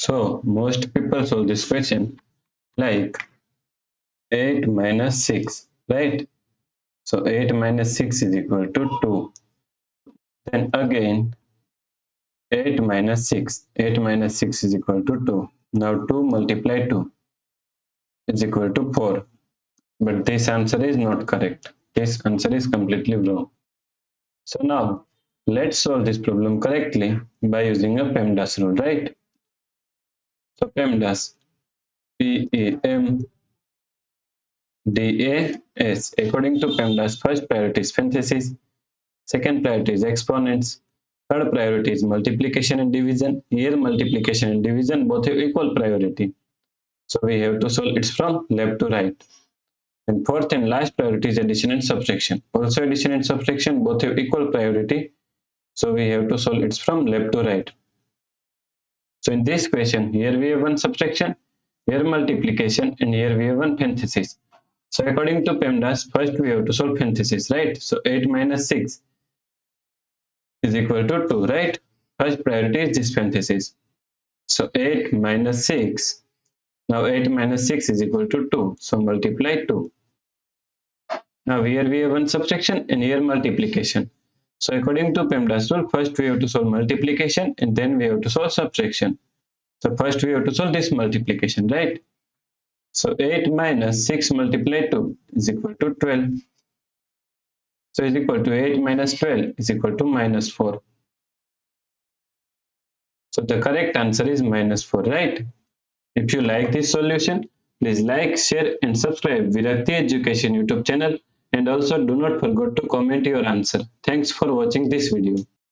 So most people solve this question like 8 minus 6, right? So 8 minus 6 is equal to 2. Then again 8 minus 6. 8 minus 6 is equal to 2. Now 2 multiply 2 is equal to 4. But this answer is not correct. This answer is completely wrong. So now let's solve this problem correctly by using a PEMDAS rule, right? So PEMDAS, PEMDAS. According to PEMDAS, first priority is parentheses, second priority is exponents, third priority is multiplication and division. Here multiplication and division both have equal priority. So we have to solve it from left to right. And fourth and last priority is addition and subtraction. Also addition and subtraction both have equal priority. So we have to solve it from left to right. So in this question, here we have one subtraction, here multiplication, and here we have one parenthesis. So according to PEMDAS, first we have to solve parenthesis, right? So 8 minus 6 is equal to 2, right? First priority is this parenthesis. So 8 minus 6. Now 8 minus 6 is equal to 2. So multiply 2. Now here we have one subtraction and here multiplication. So according to PEMDAS rule, first we have to solve multiplication and then we have to solve subtraction. So first we have to solve this multiplication, right? So 8 minus 6 multiplied 2 is equal to 12. So is equal to 8 minus 12 is equal to minus 4. So the correct answer is minus 4, right? If you like this solution, please like, share and subscribe Virakti Education YouTube channel, and also do not forget to comment your answer. Thanks for watching this video.